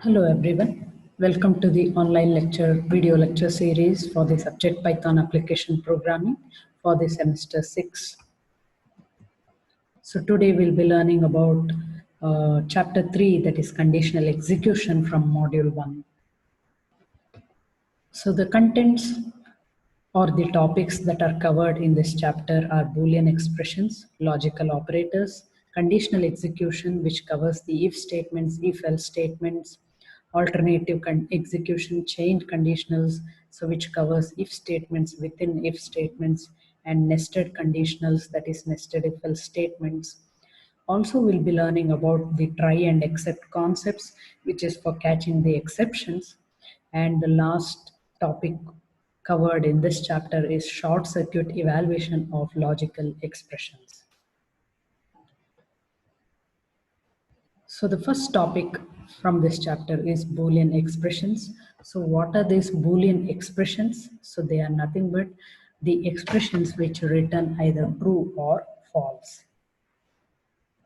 Hello everyone. Welcome to the online video lecture series for the subject Python application programming for the semester 6. So today we'll be learning about chapter 3, that is conditional execution from module 1. So the contents or the topics that are covered in this chapter are Boolean expressions, logical operators, conditional execution, which covers the if statements, if-else statements, alternative execution, chained conditionals, so which covers if statements within if statements, and nested conditionals, that is nested if-else statements. Also, we'll be learning about the try and except concepts, which is for catching the exceptions. And the last topic covered in this chapter is short circuit evaluation of logical expressions. So the first topic from this chapter is Boolean expressions. So what are these Boolean expressions? So they are nothing but the expressions which return either true or false.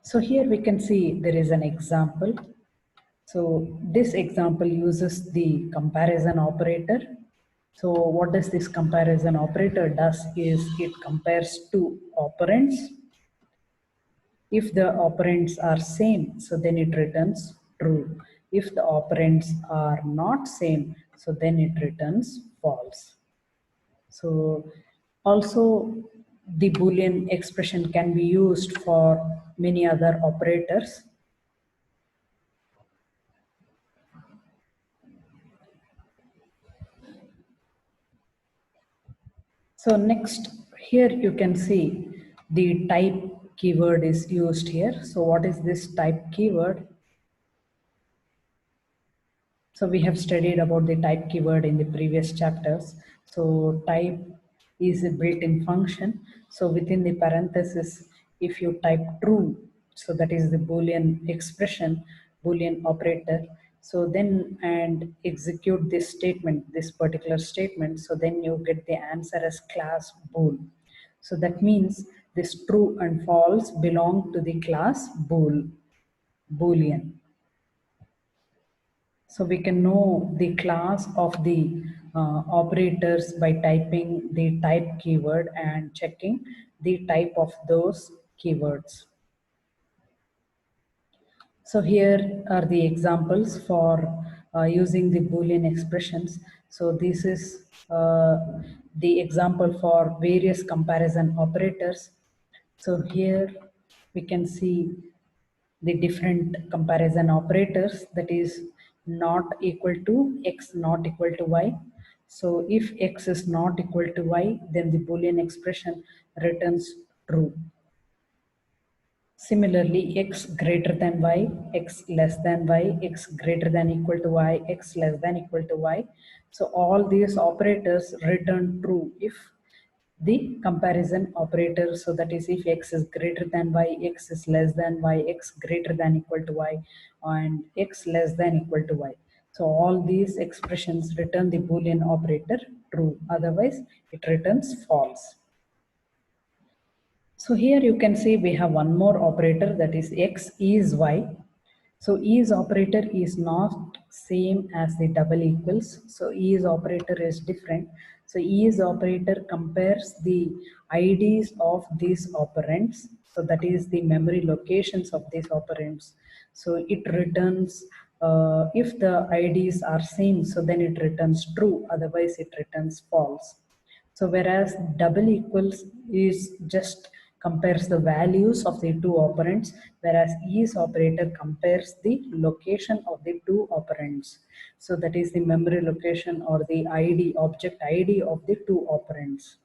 So here we can see there is an example. So this example uses the comparison operator. So what does this comparison operator does is it compares two operands. If the operands are same, so then it returns true. If the operands are not same, so then it returns false. So also the Boolean expression can be used for many other operators. So next, here you can see the type keyword is used here. So what is this type keyword? So we have studied about the type keyword in the previous chapters. So type is a built-in function. So within the parenthesis, if you type true, so that is the Boolean expression, Boolean operator. So then and execute this statement, this particular statement. So then you get the answer as class bool. So that means this true and false belong to the class Boolean. So we can know the class of the operators by typing the type keyword and checking the type of those keywords. So here are the examples for using the Boolean expressions. So this is the example for various comparison operators. So here we can see the different comparison operators, that is not equal to x not equal to y. So if x is not equal to y, then the Boolean expression returns true. Similarly, x greater than y, x less than y, x greater than equal to y, x less than equal to y. So all these operators return true if the comparison operator, so that is if x is greater than y, x is less than y, x greater than equal to y, and x less than equal to y. So all these expressions return the Boolean operator true, otherwise it returns false. So here you can see we have one more operator, that is x is y. So is operator is not same as the double equals. So is operator is different. So is operator compares the IDs of these operands. So that is the memory locations of these operands. So it returns if the IDs are same, so then it returns true. Otherwise it returns false. So whereas double equals is just compares the values of the two operands, whereas is operator compares the location of the two operands. So that is the memory location or the ID, object ID of the two operands.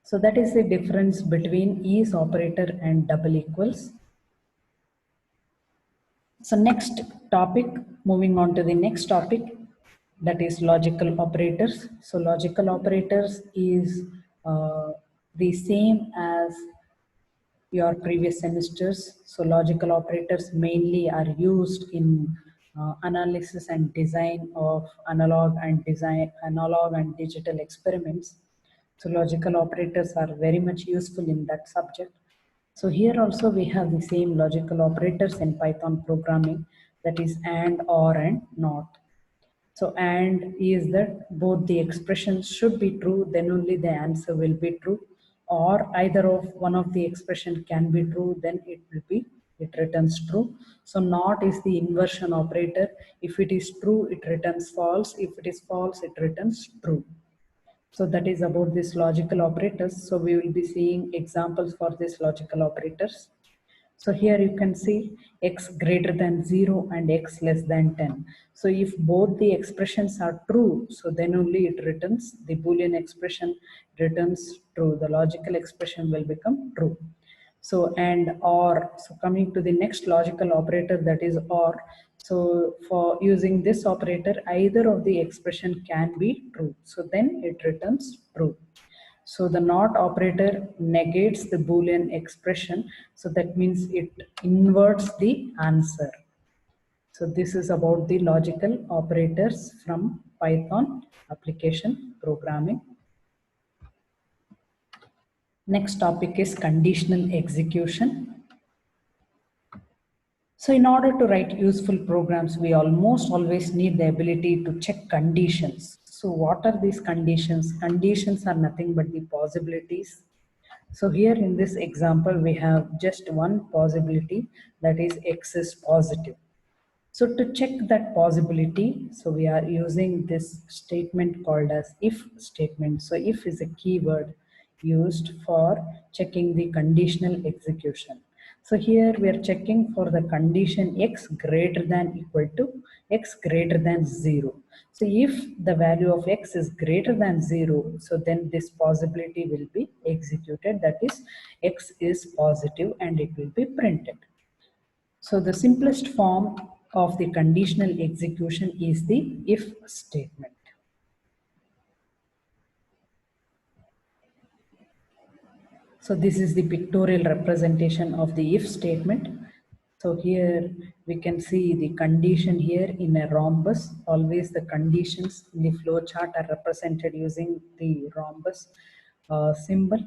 So that is the difference between is operator and double equals. So next topic, moving on to the next topic, that is logical operators. So logical operators is the same as your previous semesters. So logical operators mainly are used in analysis and design of analog and digital experiments. So logical operators are very much useful in that subject. So here also we have the same logical operators in Python programming. that is and, or, and not. So and is that both the expressions should be true, then only the answer will be true, or either of one of the expression can be true, then it returns true. So not is the inversion operator. If it is true, it returns false. If it is false, it returns true. So that is about these logical operators. So we will be seeing examples for these logical operators. So here you can see x greater than 0 and x less than 10. So if both the expressions are true, so then only it returns, the Boolean expression returns true. The logical expression will become true. So and or, so coming to the next logical operator, that is or. So for using this operator, either of the expression can be true. So then it returns true. So the not operator negates the Boolean expression. So that means it inverts the answer. So this is about the logical operators from Python application programming. Next topic is conditional execution. So in order to write useful programs, we almost always need the ability to check conditions. So what are these conditions? Conditions are nothing but the possibilities. So here in this example, we have just one possibility, that is x is positive. So to check that possibility, so we are using this statement called as if statement. So if is a keyword used for checking the conditional execution. So here we are checking for the condition x greater than equal to x greater than 0. So if the value of x is greater than 0, so then this possibility will be executed, that is x is positive, and it will be printed. So the simplest form of the conditional execution is the if statement. So this is the pictorial representation of the if statement. So here we can see the condition here in a rhombus. Always the conditions in the flowchart are represented using the rhombus symbol.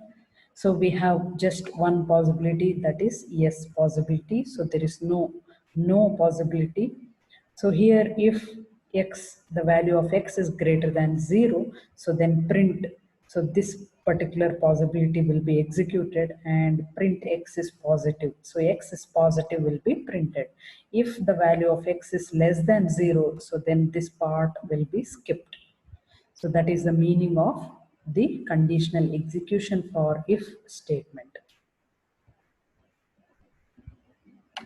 So we have just one possibility, that is yes possibility. So there is no possibility. So here if x, the value of x is greater than 0, so then print, so this particular possibility will be executed and print x is positive. So x is positive will be printed. If the value of x is less than 0, so then this part will be skipped. So that is the meaning of the conditional execution for if statement.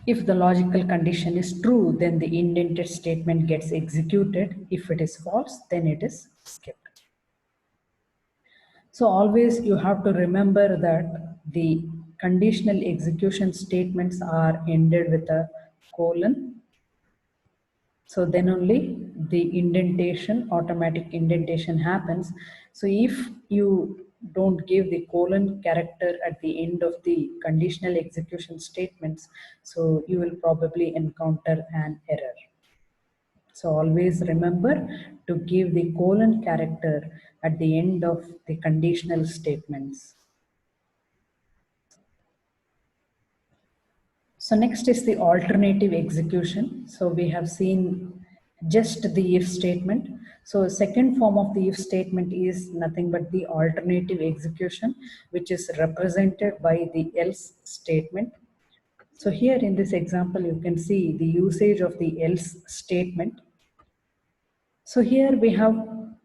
If the logical condition is true, then the indented statement gets executed. If it is false, then it is skipped. So always you have to remember that the conditional execution statements are ended with a colon. So then only the indentation, automatic indentation happens. So if you don't give the colon character at the end of the conditional execution statements, so you will probably encounter an error. So always remember to give the colon character at the end of the conditional statements. So next is the alternative execution. So we have seen just the if statement. So second form of the if statement is nothing but the alternative execution, which is represented by the else statement. So here in this example, you can see the usage of the else statement. So here we have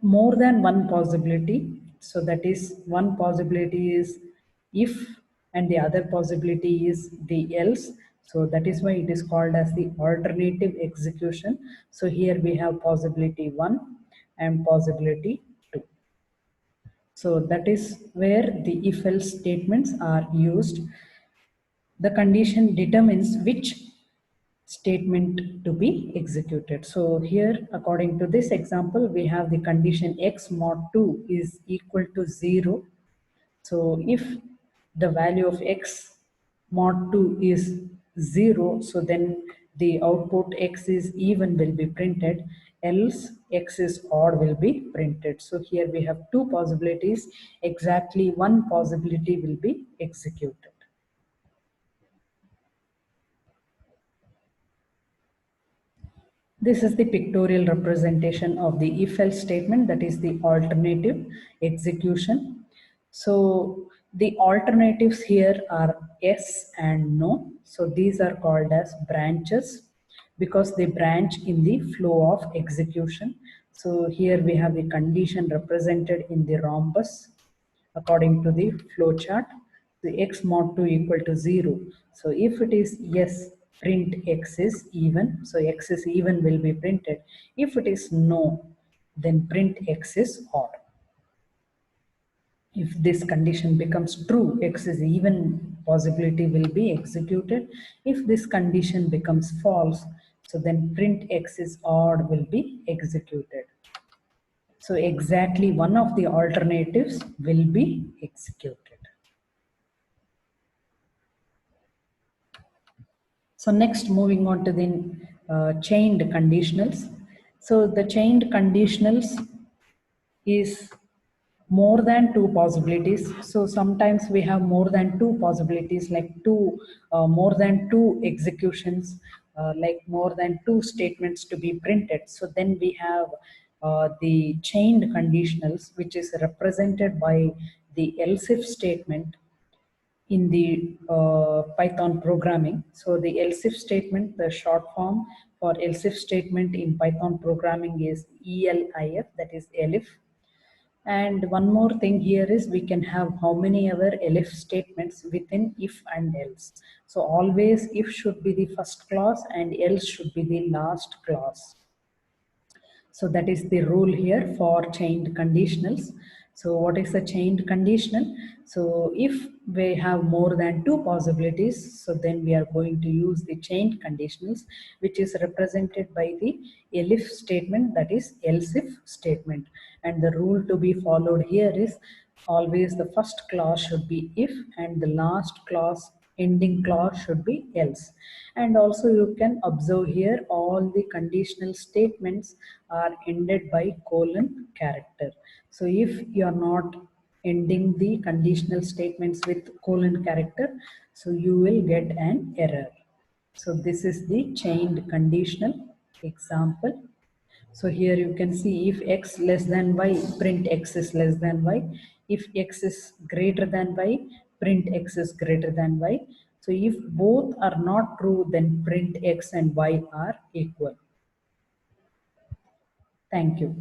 more than one possibility. So that is, one possibility is if and the other possibility is the else. So that is why it is called as the alternative execution. So here we have possibility 1 and possibility 2. So that is where the if else statements are used. The condition determines which statement to be executed. So here, according to this example, we have the condition x mod 2 is equal to 0. So if the value of x mod 2 is 0, so then the output x is even will be printed, else x is odd will be printed. So here we have two possibilities, exactly one possibility will be executed. This is the pictorial representation of the if-else statement, that is the alternative execution. So the alternatives here are yes and no. So these are called as branches because they branch in the flow of execution. So here we have the condition represented in the rhombus according to the flow chart. The x mod 2 equal to 0. So if it is yes, print x is even. So x is even will be printed. If it is no, then print x is odd. If this condition becomes true, x is even possibility will be executed. If this condition becomes false, so then print x is odd will be executed. So exactly one of the alternatives will be executed. So next, moving on to the chained conditionals. So the chained conditionals is more than two possibilities. So sometimes we have more than two possibilities, like more than two executions, like more than two statements to be printed. So then we have the chained conditionals, which is represented by the else if statement in the Python programming. So the else if statement, the short form for else if statement in Python programming is ELIF, that is elif. And one more thing here is we can have how many ever elif statements within if and else. So always if should be the first clause and else should be the last clause. So that is the rule here for chained conditionals. So what is a chained conditional? So if we have more than two possibilities, so then we are going to use the chained conditionals, which is represented by the elif statement, that is else if statement. And the rule to be followed here is always the first clause should be if and the last clause ending clause should be else. And also you can observe here all the conditional statements are ended by colon character. So if you are not ending the conditional statements with colon character, so you will get an error. So this is the chained conditional example. So here you can see if x less than y, print x is less than y. If x is greater than y, print x is greater than y. So if both are not true, then print x and y are equal. Thank you.